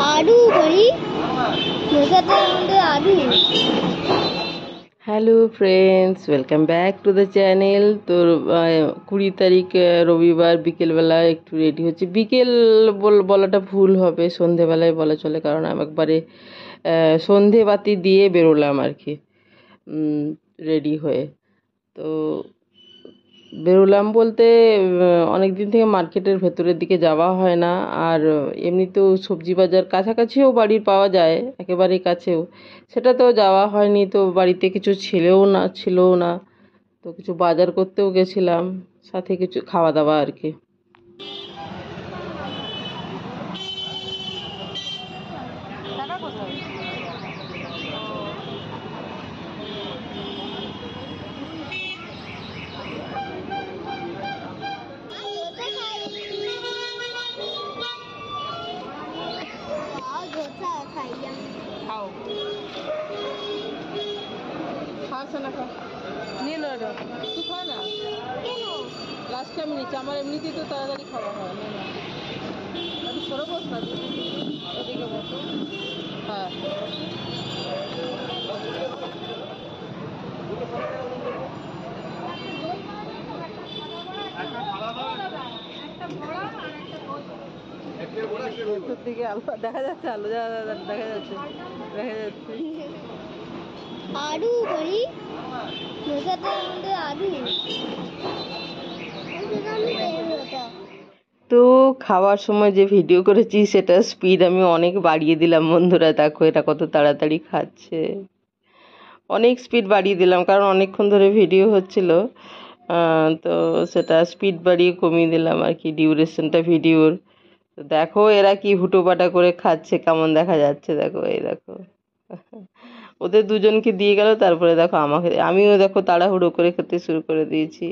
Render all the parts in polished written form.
आलू भाई आलू। Hello friends, welcome back to the channel. তো 20 তারিখ রবিবার বিকেলবেলা একটু রেডি হচ্ছে। বিকেল বলাটা ভুল হবে, সন্ধেবেলায় বলা চলে, কারণ আমি একবারে সন্ধে বাতি দিয়ে বেরোলাম আর কি রেডি হয়ে। তো বেরোলাম বলতে অনেক দিন থেকে মার্কেটের ভেতরের দিকে যাওয়া হয় না, আর এমনিতেও সবজি বাজার কাছাকাছিও বাড়ির পাওয়া যায়, একেবারেই কাছেও, সেটাতেও যাওয়া হয়নি। তো বাড়িতে কিছু ছিলও না, তো কিছু বাজার করতেও গেছিলাম, সাথে কিছু খাওয়া দাওয়া আর কি। নিয়ে না, তুই খা না, লাস্টে আমি নিচ্ছি, আমার এমনিতেই তো তাড়াতাড়ি খাওয়া হয় না। আমি সরে বস না, এদিকে বসো। হ্যাঁ, দিকে আলু দেখা যাচ্ছে, আলু দেখা যাচ্ছে। आलू भाई आलू। তো খাওয়ার সময় যে ভিডিও করেছি সেটা স্পিড আমি অনেক বাড়িয়ে দিলাম বন্ধুরা। দেখো এটা কত তাড়াতাড়ি খাচ্ছে, অনেক স্পিড বাড়িয়ে দিলাম, কারণ অনেকক্ষণ ধরে ভিডিও হচ্ছিল। তো সেটা স্পিড বাড়িয়ে কমিয়ে দিলাম আর কি, ডিউরেশনটা ভিডিওর। তো দেখো এরা কি হুটোপাটা করে খাচ্ছে, কেমন দেখা যাচ্ছে দেখো, এই দেখো। ওদের দুজনকে দিয়ে গেল, তারপরে দেখো আমাকে, আমিও দেখো তাড়াহুড়ো করে খেতে শুরু করে দিয়েছি।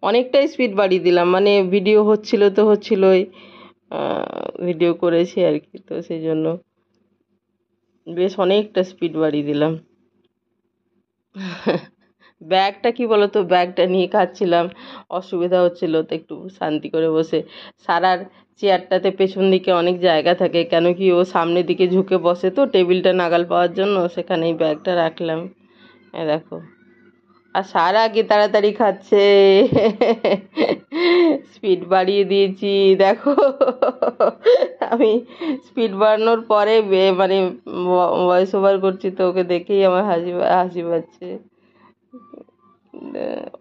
অনেকটাই স্পিড বাড়িয়ে দিলাম, মানে ভিডিও হচ্ছিল তো হচ্ছিলই, ভিডিও করেছি আর কি, তো সেই জন্য বেশ অনেকটা স্পিড বাড়িয়ে দিলাম। ব্যাগটা কি বলতো, ব্যাগটা নিয়ে খাচ্ছিলাম, অসুবিধা হচ্ছিল, তো একটু শান্তি করে বসে। সারার চেয়ারটাতে পেছন দিকে অনেক জায়গা থাকে, কেন কি ও সামনের দিকে ঝুঁকে বসে, তো টেবিলটা নাগাল পাওয়ার জন্য সেখানেই ব্যাগটা রাখলাম। দেখো, আর সারা আগে তাড়াতাড়ি খাচ্ছে, স্পিড বাড়িয়ে দিয়েছি দেখো। আমি স্পিড বাড়ানোর পরে মানে ভয়েস ওভার করছি, তো ওকে দেখেই আমার হাসি পাচ্ছে।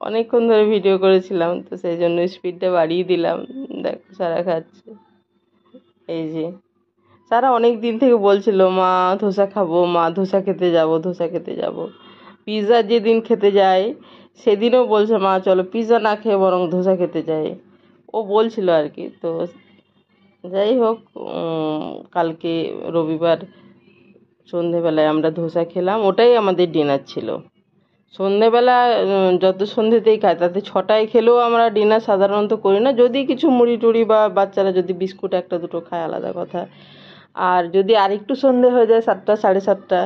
অনেকক্ষণ ধরে ভিডিও করেছিলাম, তো সেই জন্য স্পিডটা বাড়িয়ে দিলাম। দেখো সারা খাচ্ছে, এই যে সারা অনেক দিন থেকে বলছিল মা ধোসা খাবো, মা ধোসা খেতে যাব, ধোসা খেতে যাব। পিৎজা যেদিন খেতে যায় সেদিনও বলছে মা চলো পিৎজা না খেয়ে বরং ধোসা খেতে যাই, ও বলছিল আর কি। তো যাই হোক, কালকে রবিবার সন্ধেবেলায় আমরা ধোসা খেলাম, ওটাই আমাদের ডিনার ছিল। সন্ধেবেলা যত সন্ধেতেই খাই, তাতে 6টায় খেলেও আমরা ডিনার সাধারণত করি না, যদি কিছু মুড়ি টুড়ি বা বাচ্চারা যদি বিস্কুট একটা দুটো খায় আলাদা কথা। আর যদি আরেকটু সন্ধে হয়ে যায় 7টা 7:30,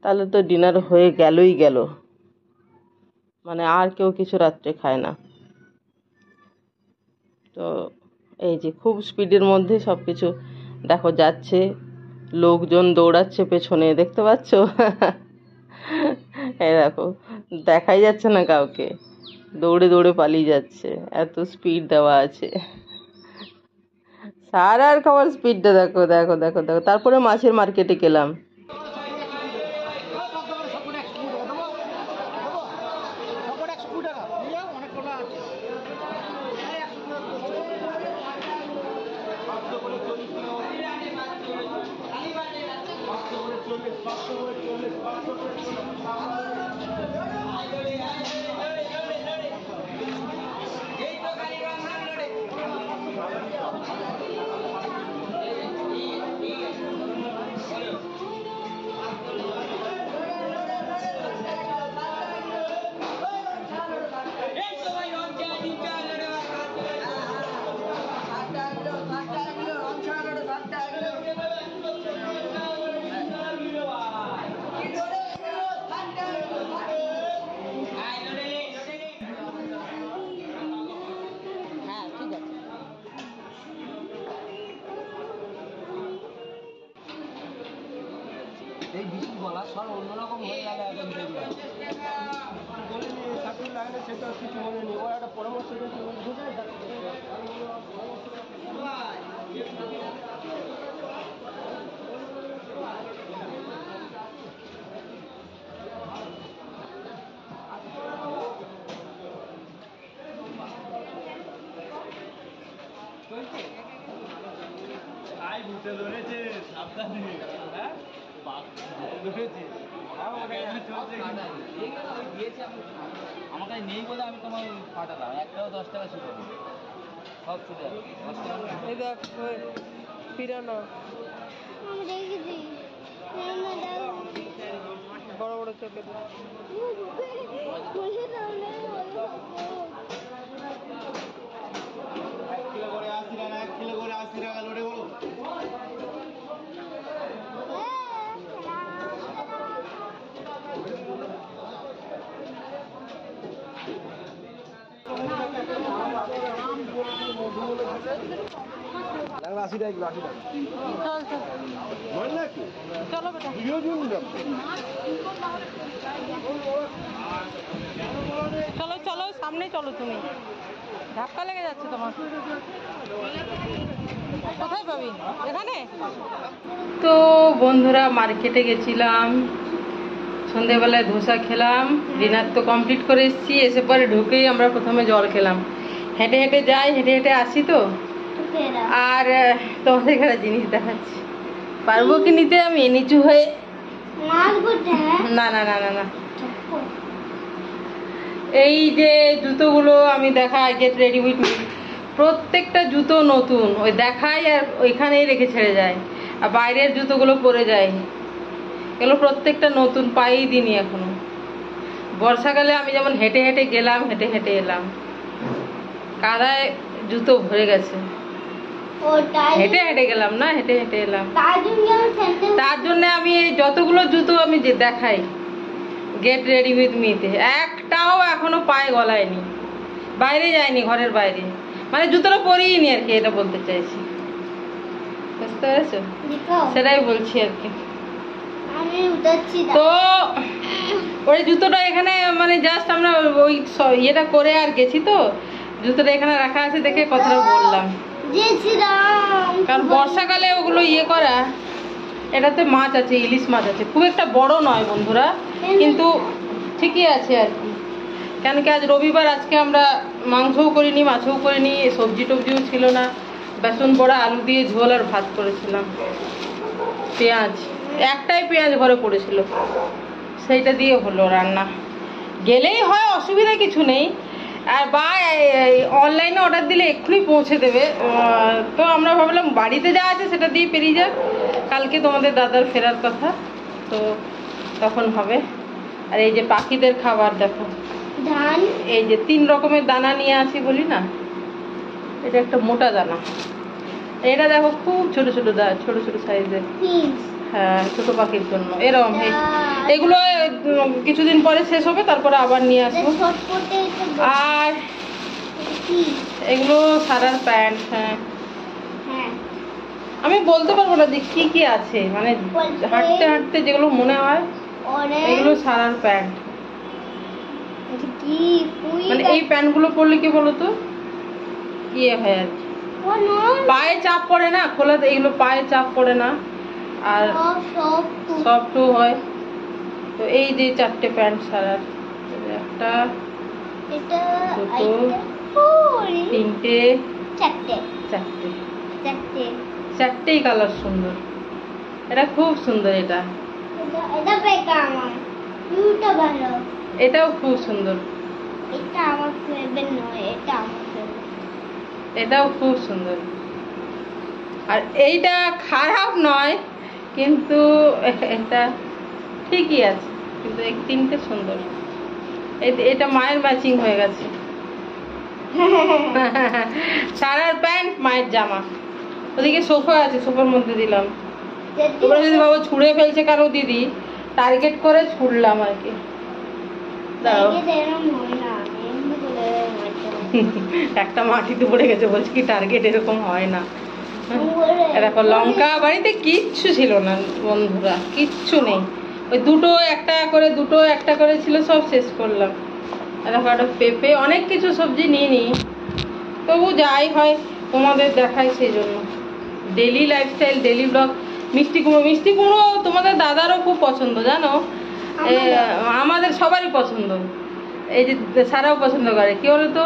তাহলে তো ডিনার হয়ে গেলই গেল, মানে আর কেউ কিছু রাত্রে খায় না। তো এই যে খুব স্পিডের মধ্যে সব কিছু দেখো যাচ্ছে, লোকজন দৌড়াচ্ছে পেছনে, দেখতে পাচ্ছ? এই দেখো, দেখাই যাচ্ছে না কাউকে, দৌড়ে দৌড়ে পালিয়ে যাচ্ছে, এত স্পিড দেওয়া আছে। সারার খাবার স্পিডটা দেখো দেখো দেখো দেখো। তারপরে মাছের মার্কেটে গেলাম। এই বৃষ্টি বলা সব অন্যরকম হয়ে গেল এখন দেখলাম বলিনি ঠাকুর লাগলে সেটা কিছু মনে নেই ও একটা পরামর্শ ভূতে ধরেছে সাবধানে হ্যাঁ ধরেছে আমার কাছে নেই বলে আমি তোমার পাঠালাম একটাও 10 টাকা ছিল সব ছুটে যাবে 10 টাকা এই দেখ পিরানো আমি দেখেছি বড় বড় চোখে বসে তাহলে 1 কিলো করে 80 টাকা 1 কিলো করে 80 টাকা লোডে বলো লাগবে 80 টাকা কিলো 80 টাকা চল চল নাকি চলো বেটা চলো চলো সামনে চলো তুমি ধাক্কা লেগে যাচ্ছে তোমার কোথায় পাবি এখানে তো বন্ধুরা মার্কেটে গেছিলাম সন্ধেবেলায় ধোসা খেলাম ডিনার তো কমপ্লিট করে এসেছি এসে পরে ঢুকেই আমরা প্রথমে জল খেলাম হেঁটে হেঁটে যাই হেঁটে হেঁটে আসি তো আর তোমাদের এখানে জিনিস দেখাচ্ছি পারবো কি নিতে আমি নিচু হয়ে না না না না না এই যে জুতোগুলো আমি দেখাই গেট রেডি উইথ মি প্রত্যেকটা জুতো নতুন ওই দেখাই আর ওইখানেই রেখে ছেড়ে যায় আর বাইরের জুতোগুলো পরে যায় এগুলো প্রত্যেকটা নতুন পায়েই দিইনি এখনো বর্ষাকালে আমি যেমন হেঁটে হেঁটে গেলাম হেঁটে হেঁটে এলাম কাদায় জুতো ভরে গেছে হেঁটে হেঁটে গেলাম না হেঁটে হেঁটে এলাম তার জন্য আমি এই যতগুলো জুতো আমি যে দেখাই গেট রেডি উইথ মিতে একটাও এখনো পায়ে গলায়নি বাইরে যায়নি ঘরের বাইরে মানে জুতোটা পরিই নি আর কি এটা বলতে চাইছি বুঝতে পেরেছো সেটাই বলছি আর কি তো ওই জুতোটা এখানে মানে জাস্ট আমরা ওই ইয়েটা করে আর গেছি তো জুতোটা এখানে রাখা আছে দেখে কথাটা বললাম কারণ বর্ষাকালে ওগুলো ইয়ে করা এটাতে মাছ আছে ইলিশ মাছ আছে খুব একটা বড় নয় বন্ধুরা কিন্তু ঠিকই আছে আর কি কেন কি আজ রবিবার আজকে আমরা মাংসও করিনি মাছও করিনি সবজি টবজিও ছিল না বেসন বড়া আলু দিয়ে ঝোল আর ভাত করেছিলাম পেঁয়াজ একটাই পেঁয়াজ ঘরে পড়েছিল সেইটা দিয়ে হলো রান্না গেলেই হয় অসুবিধা কিছু নেই আর বা অনলাইনে অর্ডার দিলে এক্ষুনি পৌঁছে দেবে তো আমরা ভাবলাম বাড়িতে যা আছে সেটা দিয়ে পেরিয়ে যাক কালকে তোমাদের দাদার ফেরার কথা তো তখন হবে আর এই যে পাখিদের খাবার দেখো ধান এই যে 3 রকমের দানা নিয়ে আসি বলি না এটা একটা মোটা দানা এটা দেখো খুব ছোট ছোট ছোট ছোট সাইজের হ্যাঁ ছোট পাখির জন্য এরকম এগুলো কিছুদিন পরে শেষ হবে তারপরে আবার নিয়ে আসবো আর এগুলো সারার প্যান্ট হ্যাঁ আমি বলতে পারবো না যে কি কি আছে মানে হাঁটতে হাঁটতে যেগুলো মনে হয় এগুলো সারার প্যান্ট মানে এই প্যান্টগুলো পরলে কি বলতো ইয়ে হয় আর কি পায়ে চাপ পড়ে না খোলাতে এগুলো পায়ে চাপ পড়ে না আর সফটও হয় তো এই যে 4টে প্যান্ট সারার একটা দুটো 3টে 4টেই কালার সুন্দর এটা খুব সুন্দর এটাও খুব সুন্দর এটাও খুব সুন্দর আর এইটা খারাপ নয় কিন্তু এটা ঠিকই আছে কিন্তু এই 3টে সুন্দর এটা মায়ের ম্যাচিং হয়ে গেছে সারার প্যান্ট মায়ের জামা ওদিকে সোফা আছে সোফার মধ্যে দিলাম তোমরা যদি বাবা ছুঁড়ে ফেলছে কারো দিদি টার্গেট করে ছুড়লাম আর কি একটা মাটিতে পড়ে গেছে বলছি কি টার্গেট এরকম হয় না এ দেখো লঙ্কা, বাড়িতে কিচ্ছু ছিল না বন্ধুরা, কিচ্ছু নেই। ওই দুটো একটা করে ছিল, সব শেষ করলাম। এ দেখো একটা পেঁপে, অনেক কিছু সবজি নিয়ে নিই, তবু যাই হয় তোমাদের দেখাই, সেই জন্য ডেলি লাইফস্টাইল, ডেলি ব্লগ। মিষ্টি কুমড়ো তোমাদের দাদারও খুব পছন্দ জানো, আমাদের সবারই পছন্দ। এই যে সারাও পছন্দ করে, কি বলতো,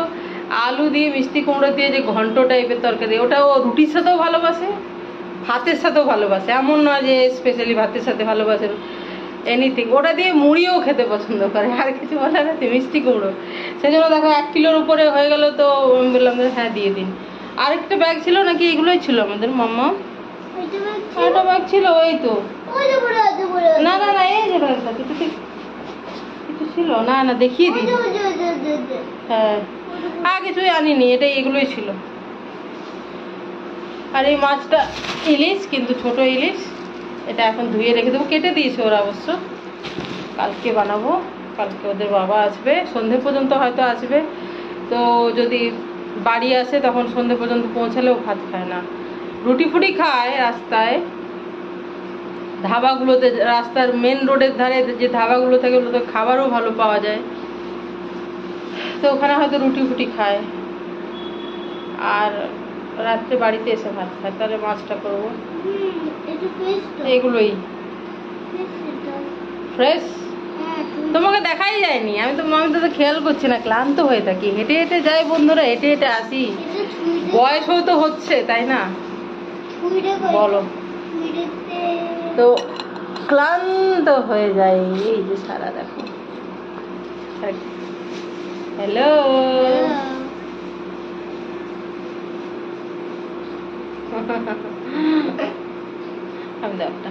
আলু দিয়ে মিষ্টি কুমড়ো দিয়ে যে ঘন্ট টাইপের তরকারি, ওটা ও রুটির সাথেও ভালোবাসে, ভাতের সাথেও ভালোবাসে। এমন নয় যে স্পেশালি ভাতের সাথে ভালোবাসে, এনিথিং। ওটা দিয়ে মুড়িও খেতে পছন্দ করে, আর কিছু বলার আছে, মিষ্টি কুমড়ো। সেই জন্য দেখো 1 কিলোর উপরে হয়ে গেল, তো আমি বললাম যে হ্যাঁ দিয়ে দিন। আরেকটা ব্যাগ ছিল নাকি, এগুলোই ছিল আমাদের মাম্মা, আরেকটা ব্যাগ ছিল, ওই তো না না না, এই যে ব্যাগটা কিছু ছিল না, না দেখিয়ে দিই। হ্যাঁ, আর কিছুই আনিনি, এগুলোই ছিল। আর এই মাছটা ইলিশ, কিন্তু ছোট ইলিশ, এটা এখন ধুয়ে রেখে দেবো, কেটে দিয়েছে ওরা অবশ্য। কালকে বানাবো, কালকে ওদের বাবা আসবে, সন্ধে পর্যন্ত হয়তো আসবে। তো যদি বাড়ি আসে তখন সন্ধে পর্যন্ত পৌঁছালেও ভাত খায় না, রুটি ফুটি খায় রাস্তায়, ধাবাগুলোতে, রাস্তার মেন রোডের ধারে যে ধাবাগুলো থাকে ওগুলোতে খাবারও ভালো পাওয়া যায়, তো ওখানে হয়তো রুটি ফুটি খায়, আর রাত্রে বাড়িতে এসে ভাত খায়। তাহলে মাছটা করবো, এগুলোই ফ্রেশ। তোমাকে দেখাই যায়নি, আমি তো খেয়াল করছি না, ক্লান্ত হয়ে থাকি, হেঁটে হেঁটে যাই বন্ধুরা, হেঁটে হেঁটে আসি, বয়সও তো হচ্ছে তাই না, বলো, তো ক্লান্ত হয়ে যায়। এই যে সারা দেখো, হ্যালো, আমি একটা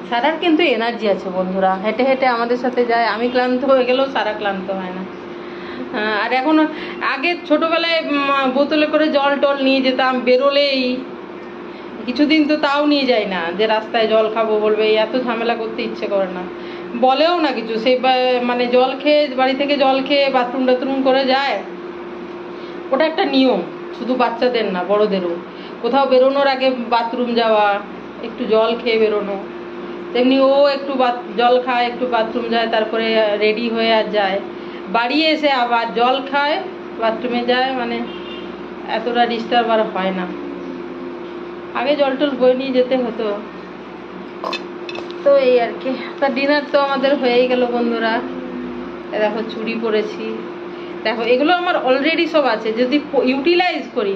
সারার কিন্তু এনার্জি আছে বন্ধুরা, হেঁটে হেঁটে আমাদের সাথে যায়। আমি ক্লান্ত হয়ে গেলেও সারা ক্লান্ত হয় না। আর এখন, আগে ছোটবেলায় বোতলে করে জল টল নিয়ে যেতাম, বেরোলেই কিছুদিন তো তাও নিয়ে যাই না, যে রাস্তায় জল খাবো বলবে, এত ঝামেলা করতে ইচ্ছে করে না, বলেও না কিছু। সেই মানে জল খেয়ে, বাড়ি থেকে জল খেয়ে বাথরুম টাথরুম করে যায়, ওটা একটা নিয়ম, শুধু বাচ্চাদের না, বড়দেরও। কোথাও বেরোনোর আগে বাথরুম যাওয়া, একটু জল খেয়ে বেরোনো, তেমনি ও একটু জল খায়, একটু বাথরুম যায়, তারপরে রেডি হয়ে আর যায়, বাড়ি এসে আবার জল খায়, বাথরুমে যায়, মানে এতটা ডিস্টার্ব আর হয় না। আগে জল টল বয়ে নিয়ে যেতে হতো। তো এই আর কি। তা ডিনার তো আমাদের হয়েই গেল বন্ধুরা। দেখো চুড়ি পরেছি, দেখো এগুলো আমার অলরেডি সব আছে, যদি ইউটিলাইজ করি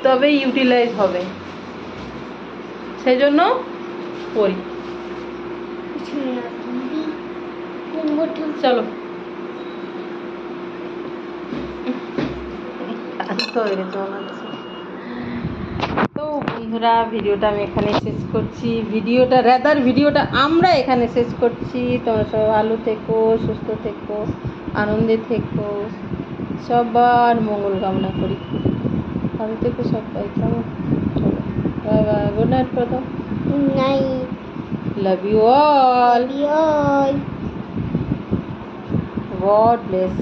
তবে ইউটিলাইজ হবে, সেই জন্য পরি। চলো, তো বন্ধুরা ভিডিওটা আমি এখানে শেষ করছি, ভিডিওটা আমরা এখানে শেষ করছি। তোমরা সব ভালো থেকো, সুস্থ থেকো, আনন্দে থেকো, সবার মঙ্গল কামনা করি। ভালো থেকো সবাই, কেমন? চলো, বাই বাই, গুড নাইট প্রথম, love you all, God bless.